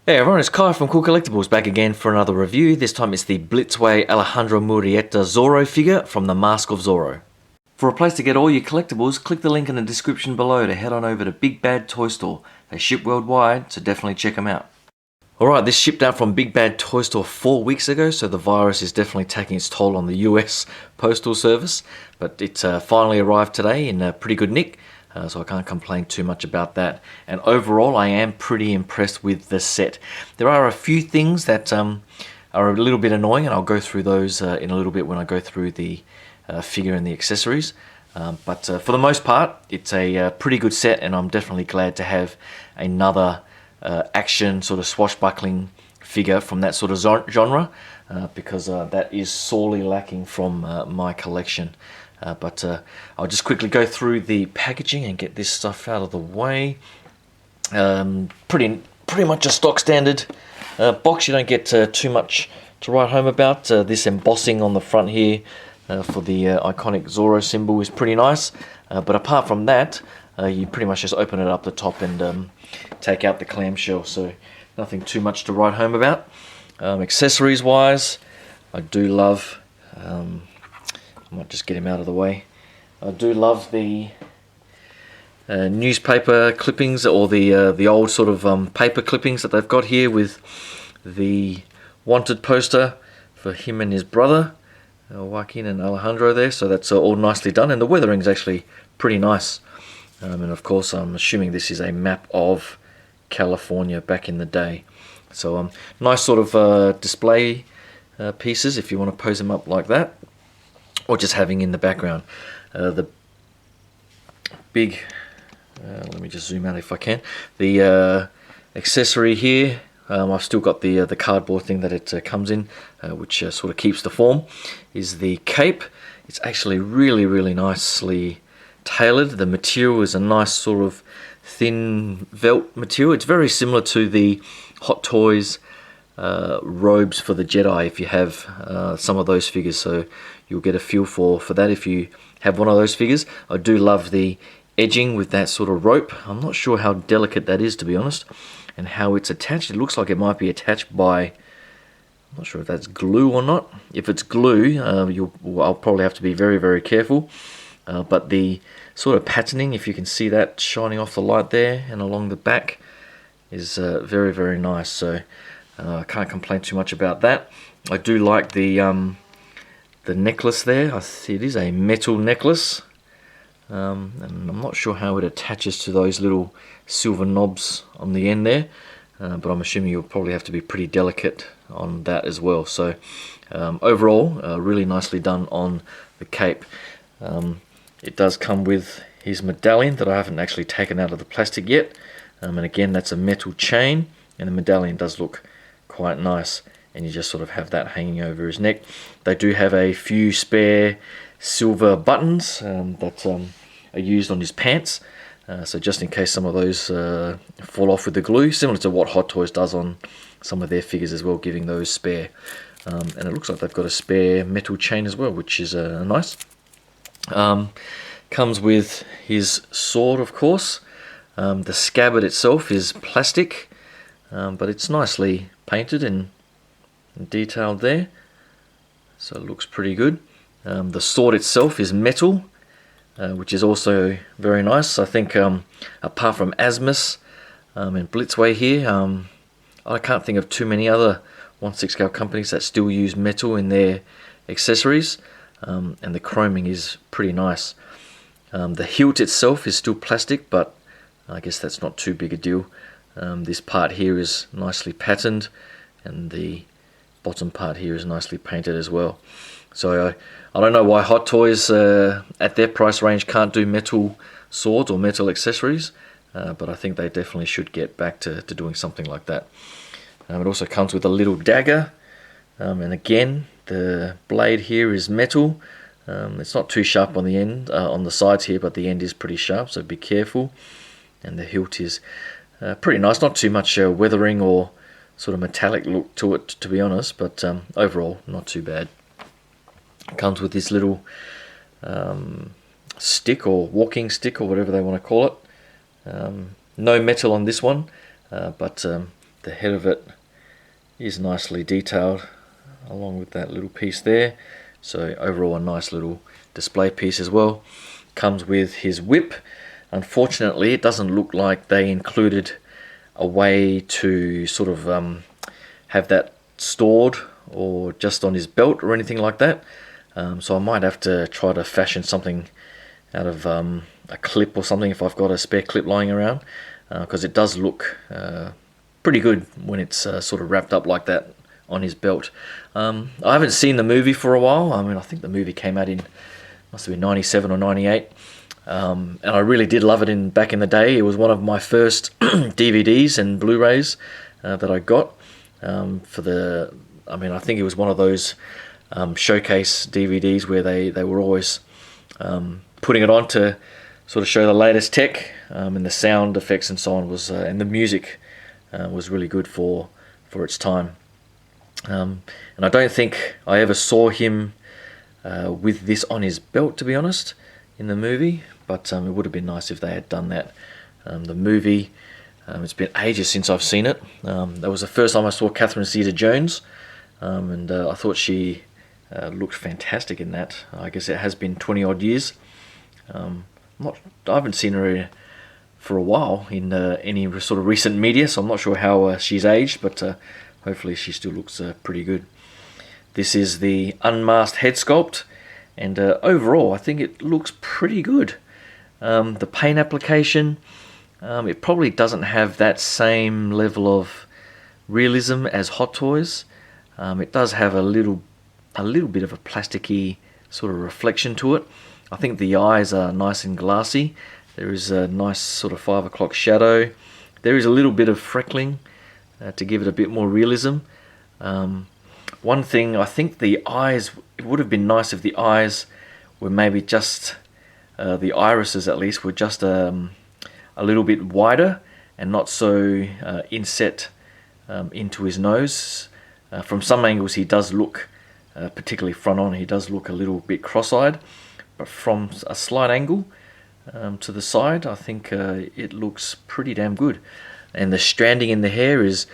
Hey everyone, it's Kai from Cool Collectibles back again for another review. This time it's the Blitzway Alejandro Murrieta Zorro figure from the Mask of Zorro. For a place to get all your collectibles, click the link in the description below to head on over to Big Bad Toy Store. They ship worldwide, so definitely check them out. Alright, this shipped out from Big Bad Toy Store 4 weeks ago, so the virus is definitely taking its toll on the US Postal Service. But it finally arrived today in pretty good nick. So I can't complain too much about that. And overall, I am pretty impressed with the set. There are a few things that are a little bit annoying, and I'll go through those in a little bit when I go through the figure and the accessories. But for the most part, it's a pretty good set, and I'm definitely glad to have another action sort of swashbuckling figure from that sort of genre, because that is sorely lacking from my collection. But I'll just quickly go through the packaging and get this stuff out of the way. Pretty much a stock standard box. You don't get too much to write home about. This embossing on the front here for the iconic Zorro symbol is pretty nice. But apart from that, you pretty much just open it up the top and take out the clamshell. So nothing too much to write home about. Accessories wise, I do love... I might just get him out of the way. I do love the newspaper clippings, or the old sort of paper clippings that they've got here with the wanted poster for him and his brother, Joaquin and Alejandro there. So that's all nicely done, and the weathering is actually pretty nice. And of course, I'm assuming this is a map of California back in the day. So nice sort of display pieces if you want to pose them up like that, or just having in the background. The big, let me just zoom out if I can, the accessory here, I've still got the cardboard thing that it comes in, which sort of keeps the form, is the cape. It's actually really nicely tailored. The material is a nice sort of thin felt material. It's very similar to the Hot Toys robes for the Jedi, if you have some of those figures, so you'll get a feel for that if you have one of those figures. I do love the edging with that sort of rope. I'm not sure how delicate that is, to be honest, and how it's attached. It looks like it might be attached by, I'm not sure if that's glue or not. If it's glue, I'll probably have to be very careful. But the sort of patterning, if you can see that shining off the light there and along the back, is very nice. So I can't complain too much about that. I do like the necklace there. It is a metal necklace, and I'm not sure how it attaches to those little silver knobs on the end there, but I'm assuming you'll probably have to be pretty delicate on that as well. So overall, really nicely done on the cape. It does come with his medallion that I haven't actually taken out of the plastic yet, and again, that's a metal chain, and the medallion does look quite nice, and you just sort of have that hanging over his neck. They do have a few spare silver buttons that are used on his pants, so just in case some of those fall off with the glue, similar to what Hot Toys does on some of their figures as well, giving those spare. And it looks like they've got a spare metal chain as well, which is nice. Comes with his sword, of course. The scabbard itself is plastic, but it's nicely painted and detailed there, so it looks pretty good. The sword itself is metal, which is also very nice. I think apart from Asmus and Blitzway here, I can't think of too many other 1/6 scale companies that still use metal in their accessories, and the chroming is pretty nice. The hilt itself is still plastic, but I guess that's not too big a deal. This part here is nicely patterned, and the bottom part here is nicely painted as well. So I don't know why Hot Toys at their price range can't do metal swords or metal accessories, but I think they definitely should get back to doing something like that. It also comes with a little dagger, and again, the blade here is metal. It's not too sharp on the end, on the sides here, but the end is pretty sharp, so be careful. And the hilt is pretty nice, not too much weathering or sort of metallic look to it, to be honest, but overall not too bad. It comes with this little stick, or walking stick, or whatever they want to call it. No metal on this one, but the head of it is nicely detailed along with that little piece there. So overall a nice little display piece as well. Comes with his whip. Unfortunately, it doesn't look like they included a way to sort of have that stored or just on his belt or anything like that. So I might have to try to fashion something out of a clip or something if I've got a spare clip lying around, because it does look pretty good when it's sort of wrapped up like that on his belt. I haven't seen the movie for a while. I mean, I think the movie came out in, must have been 97 or 98. And I really did love it back in the day. It was one of my first DVDs and Blu-rays that I got for the. I mean, I think it was one of those showcase DVDs where they were always putting it on to sort of show the latest tech, and the sound effects and so on was, and the music was really good for its time. And I don't think I ever saw him with this on his belt, to be honest, in the movie. But it would have been nice if they had done that. The movie, it's been ages since I've seen it. That was the first time I saw Catherine Zeta-Jones, and I thought she looked fantastic in that. I guess it has been 20 odd years. I haven't seen her for a while in any sort of recent media, so I'm not sure how she's aged, but hopefully she still looks pretty good. This is the Unmasked head sculpt, and overall I think it looks pretty good. The paint application, it probably doesn't have that same level of realism as Hot Toys. It does have a little bit of a plasticky sort of reflection to it. I think the eyes are nice and glassy. There is a nice sort of 5 o'clock shadow. There is a little bit of freckling to give it a bit more realism. One thing, I think the eyes, it would have been nice if the eyes were maybe just, the irises at least, were just a little bit wider and not so inset into his nose. From some angles he does look, particularly front on, he does look a little bit cross-eyed, but from a slight angle to the side, I think it looks pretty damn good. And the stranding in the hair is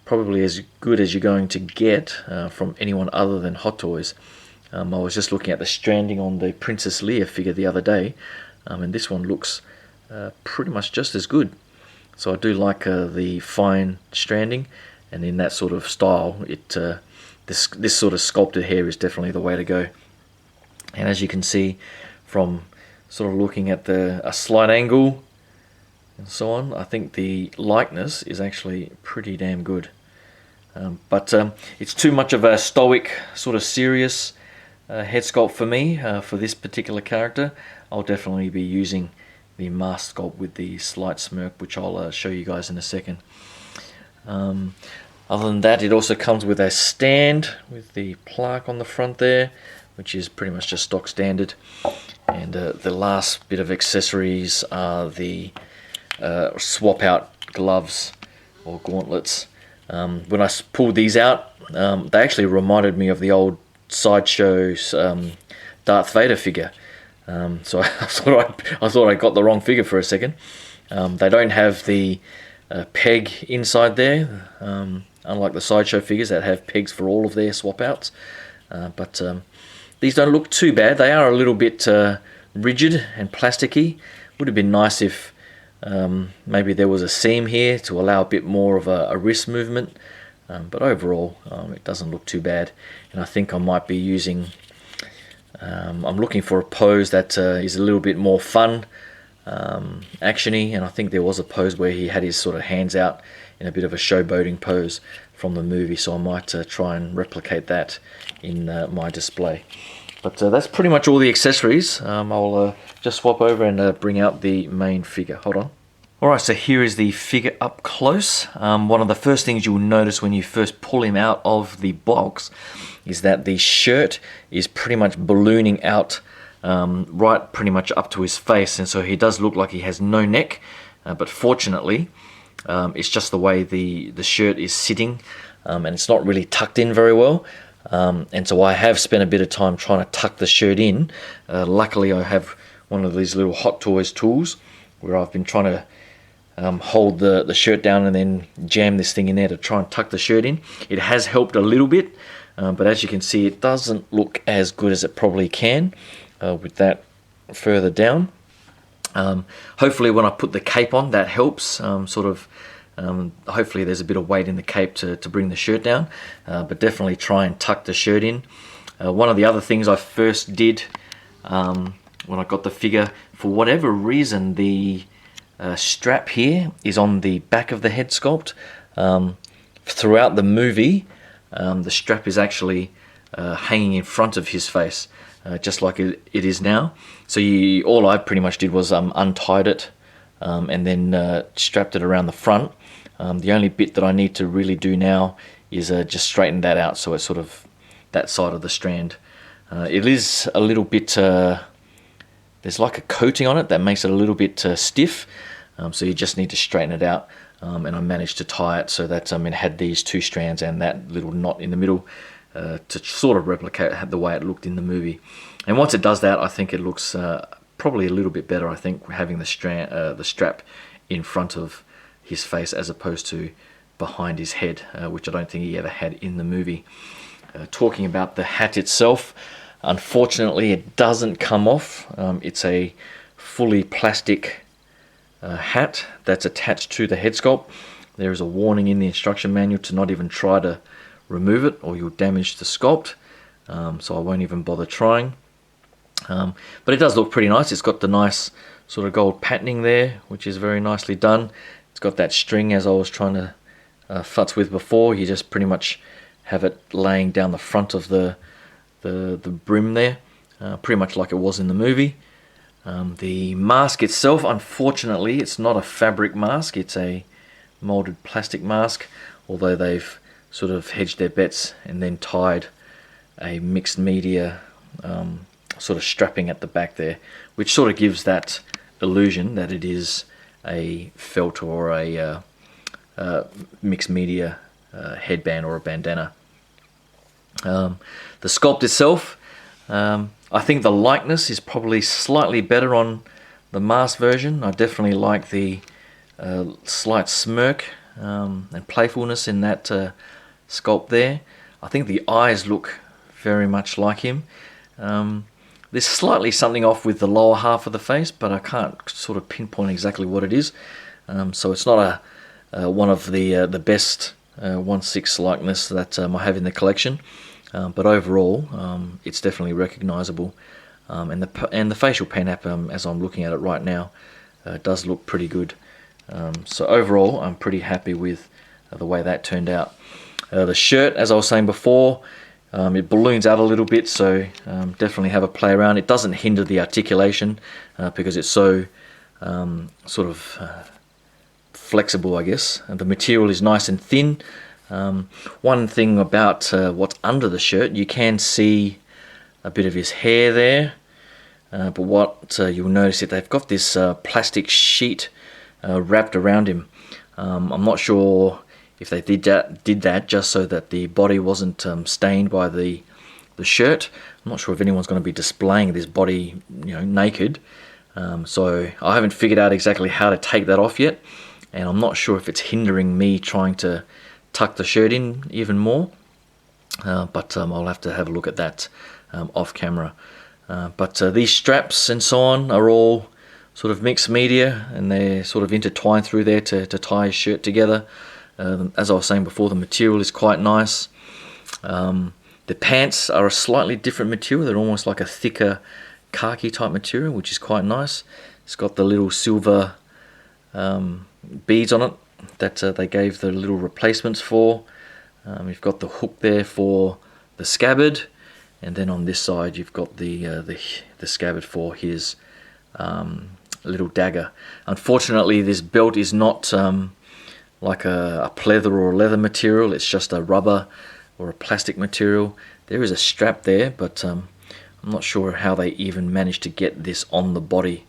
probably as good as you're going to get from anyone other than Hot Toys. I was just looking at the stranding on the Princess Leia figure the other day, and this one looks pretty much just as good. So I do like the fine stranding, and in that sort of style, this sort of sculpted hair is definitely the way to go. And as you can see from sort of looking at a slight angle and so on, I think the likeness is actually pretty damn good. But it's too much of a stoic, sort of serious head sculpt for me, for this particular character. I'll definitely be using the mask sculpt with the slight smirk, which I'll show you guys in a second. Other than that, it also comes with a stand with the plaque on the front there, which is pretty much just stock standard. And the last bit of accessories are the swap out gloves or gauntlets. When I pulled these out, they actually reminded me of the old Sideshow's Darth Vader figure. So I thought I got the wrong figure for a second. They don't have the peg inside there, unlike the Sideshow figures that have pegs for all of their swap outs. But these don't look too bad. They are a little bit rigid and plasticky. Would have been nice if maybe there was a seam here to allow a bit more of a wrist movement. But overall, it doesn't look too bad. And I think I might be using... I'm looking for a pose that is a little bit more fun, actiony, and I think there was a pose where he had his sort of hands out in a bit of a showboating pose from the movie, so I might try and replicate that in my display. But that's pretty much all the accessories. I'll just swap over and bring out the main figure. Hold on. Alright, so here is the figure up close. One of the first things you'll notice when you first pull him out of the box is that the shirt is pretty much ballooning out right pretty much up to his face, and so he does look like he has no neck, but fortunately it's just the way the shirt is sitting, and it's not really tucked in very well. And so I have spent a bit of time trying to tuck the shirt in. Luckily I have one of these little Hot Toys tools where I've been trying to hold the shirt down and then jam this thing in there to try and tuck the shirt in. It has helped a little bit, but as you can see, it doesn't look as good as it probably can with that further down. Hopefully when I put the cape on, that helps. Hopefully there's a bit of weight in the cape to bring the shirt down, but definitely try and tuck the shirt in. One of the other things I first did when I got the figure, for whatever reason, the strap here is on the back of the head sculpt. Throughout the movie, the strap is actually hanging in front of his face, just like it is now. So all I pretty much did was untied it and then strapped it around the front. The only bit that I need to really do now is just straighten that out, so it's sort of that side of the strand. It is a little bit, there's like a coating on it that makes it a little bit stiff, so you just need to straighten it out. And I managed to tie it so that it had these two strands and that little knot in the middle to sort of replicate the way it looked in the movie. And once it does that, I think it looks probably a little bit better, I think, having the strap in front of his face as opposed to behind his head, which I don't think he ever had in the movie. Talking about the hat itself, unfortunately it doesn't come off. It's a fully plastic hat that's attached to the head sculpt. There is a warning in the instruction manual to not even try to remove it or you'll damage the sculpt, so I won't even bother trying. But it does look pretty nice. It's got the nice sort of gold patterning there, which is very nicely done. It's got that string as I was trying to futz with before. You just pretty much have it laying down the front of the brim there, pretty much like it was in the movie. The mask itself, unfortunately, it's not a fabric mask, it's a molded plastic mask, although they've sort of hedged their bets and then tied a mixed media sort of strapping at the back there, which sort of gives that illusion that it is a felt or a mixed media headband or a bandana. The sculpt itself, I think the likeness is probably slightly better on the mask version. I definitely like the slight smirk and playfulness in that sculpt there. I think the eyes look very much like him. There's slightly something off with the lower half of the face, but I can't sort of pinpoint exactly what it is. So it's not one of the best 1/6 likeness that I have in the collection. But overall, it's definitely recognizable, and the facial paint app, as I'm looking at it right now, does look pretty good. So overall, I'm pretty happy with the way that turned out. The shirt, as I was saying before, it balloons out a little bit, so definitely have a play around. It doesn't hinder the articulation because it's so sort of flexible, I guess. And the material is nice and thin. One thing about what's under the shirt, you can see a bit of his hair there, but what you'll notice is they've got this plastic sheet wrapped around him. I'm not sure if they did that just so that the body wasn't stained by the shirt. I'm not sure if anyone's going to be displaying this body, naked. So I haven't figured out exactly how to take that off yet, and I'm not sure if it's hindering me trying to tuck the shirt in even more, but I'll have to have a look at that off camera. But these straps and so on are all sort of mixed media, and they're sort of intertwined through there to tie his shirt together. As I was saying before, the material is quite nice. The pants are a slightly different material. They're almost like a thicker khaki type material, which is quite nice. It's got the little silver beads on it that they gave the little replacements for. You've got the hook there for the scabbard, and then on this side you've got the scabbard for his little dagger. Unfortunately, this belt is not like a pleather or a leather material. It's just a rubber or a plastic material. There is a strap there, but I'm not sure how they even managed to get this on the body,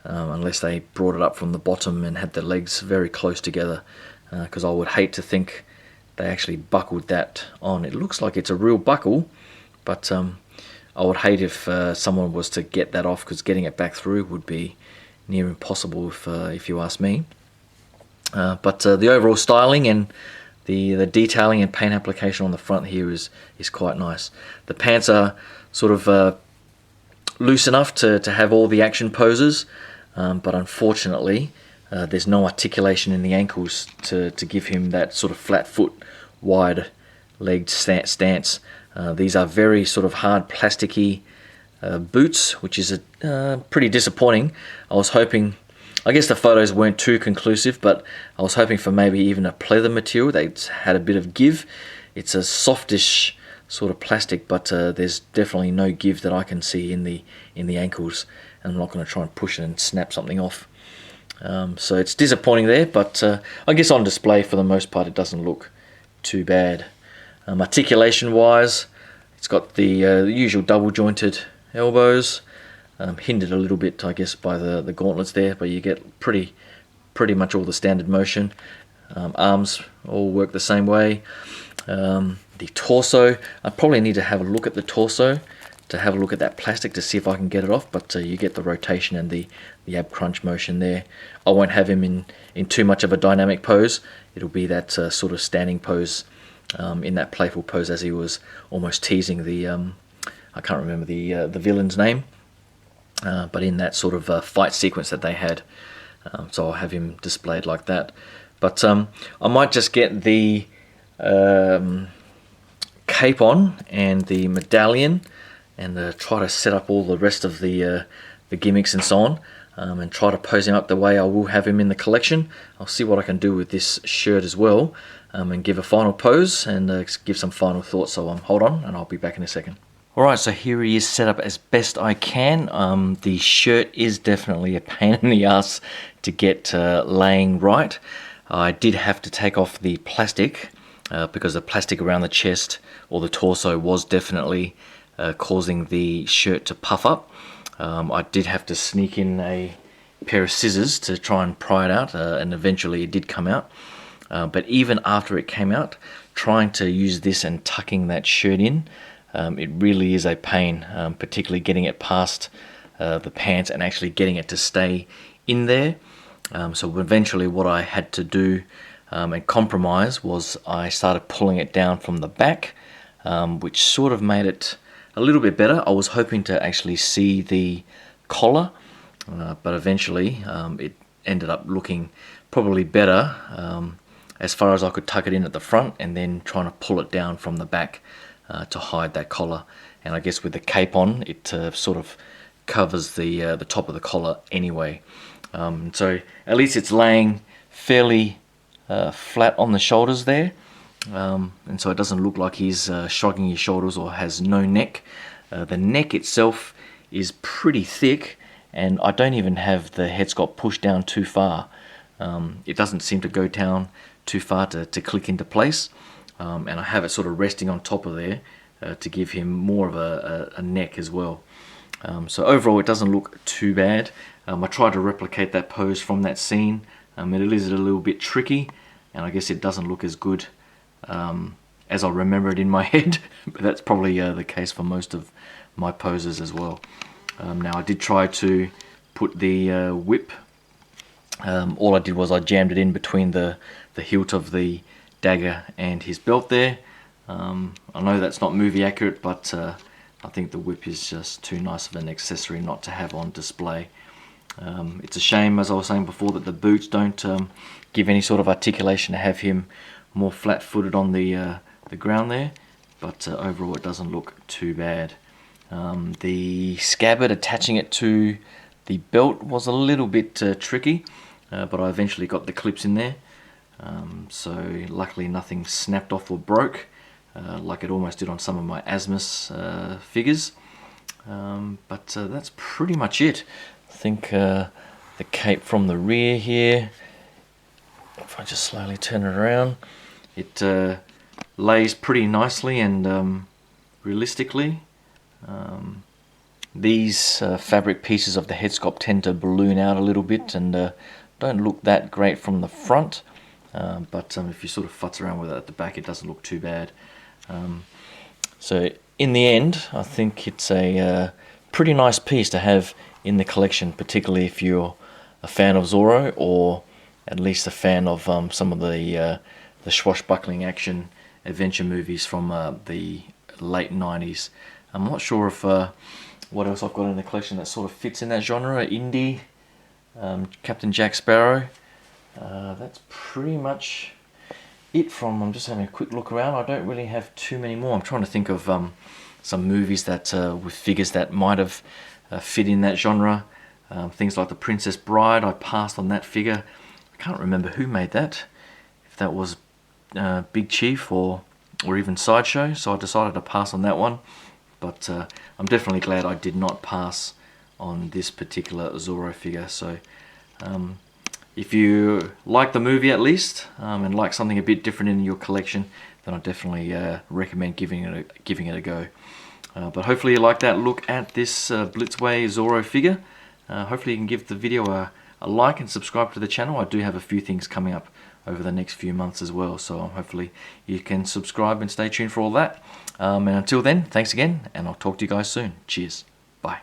unless they brought it up from the bottom and had the legs very close together, because I would hate to think they actually buckled that on. It looks like it's a real buckle, but I would hate if someone was to get that off, because getting it back through would be near impossible if you ask me. But the overall styling and the detailing and paint application on the front here is quite nice. The pants are sort of loose enough to have all the action poses, but unfortunately there's no articulation in the ankles to give him that sort of flat foot, wide legged stance. These are very sort of hard plasticky boots, which is pretty disappointing. I was hoping, I guess the photos weren't too conclusive, but I was hoping for maybe even a pleather material. They had a bit of give. It's a softish sort of plastic, but there's definitely no give that I can see in the ankles, and I'm not going to try and push it and snap something off. So it's disappointing there, but I guess on display for the most part it doesn't look too bad. Articulation wise, it's got the usual double jointed elbows, hindered a little bit I guess by the gauntlets there, but you get pretty much all the standard motion. Arms all work the same way. The torso, I probably need to have a look at the torso to have a look at that plastic to see if I can get it off, but you get the rotation and the ab crunch motion there. I won't have him in too much of a dynamic pose. It'll be that sort of standing pose, in that playful pose as he was almost teasing the I can't remember the villain's name, but in that sort of fight sequence that they had. So I'll have him displayed like that. But I might just get the cape on and the medallion, and try to set up all the rest of the gimmicks and so on, and try to pose him up the way I will have him in the collection. I'll see what I can do with this shirt as well, and give a final pose and give some final thoughts. So hold on, and I'll be back in a second. Alright, so here he is set up as best I can. The shirt is definitely a pain in the ass to get laying right. I did have to take off the plastic because the plastic around the chest or the torso was definitely causing the shirt to puff up. I did have to sneak in a pair of scissors to try and pry it out, and eventually it did come out. But even after it came out, trying to use this and tucking that shirt in, it really is a pain, particularly getting it past the pants and actually getting it to stay in there. So eventually what I had to do and compromise was I started pulling it down from the back, which sort of made it a little bit better. I was hoping to actually see the collar, but eventually it ended up looking probably better as far as I could tuck it in at the front and then trying to pull it down from the back to hide that collar. And I guess with the cape on, it sort of covers the top of the collar anyway. So at least it's laying fairly flat on the shoulders there, and so it doesn't look like he's shrugging his shoulders or has no neck. The neck itself is pretty thick, and I don't even have the head sculpt pushed down too far. It doesn't seem to go down too far to click into place, and I have it sort of resting on top of there to give him more of a neck as well. So overall it doesn't look too bad. I tried to replicate that pose from that scene. It is a little bit tricky, and I guess it doesn't look as good as I remember it in my head, but that's probably the case for most of my poses as well. Now I did try to put the whip, all I did was I jammed it in between the hilt of the dagger and his belt there. I know that's not movie accurate, but I think the whip is just too nice of an accessory not to have on display. It's a shame, as I was saying before, that the boots don't give any sort of articulation to have him more flat-footed on the ground there, but overall it doesn't look too bad. The scabbard attaching it to the belt was a little bit tricky, but I eventually got the clips in there, so luckily nothing snapped off or broke like it almost did on some of my Asmus figures. But that's pretty much it. I think the cape from the rear here, if I just slowly turn it around, it lays pretty nicely and realistically. These fabric pieces of the head sculpt tend to balloon out a little bit and don't look that great from the front, but if you sort of futz around with it at the back, it doesn't look too bad. So in the end, I think it's a pretty nice piece to have in the collection, particularly if you're a fan of Zorro or at least a fan of some of the swashbuckling action adventure movies from the late 90s. I'm not sure if what else I've got in the collection that sort of fits in that genre. Indie, Captain Jack Sparrow. That's pretty much it from. I'm just having a quick look around. I don't really have too many more. I'm trying to think of some movies that with figures that might have fit in that genre. Things like The Princess Bride. I passed on that figure. I can't remember who made that. If that was Big Chief or even Sideshow. So I decided to pass on that one. But I'm definitely glad I did not pass on this particular Zorro figure. So if you like the movie at least, and like something a bit different in your collection, then I definitely recommend giving it a go. But hopefully you like that look at this Blitzway Zorro figure. Hopefully you can give the video a like and subscribe to the channel. I do have a few things coming up over the next few months as well, so hopefully you can subscribe and stay tuned for all that. And until then, thanks again, and I'll talk to you guys soon. Cheers. Bye.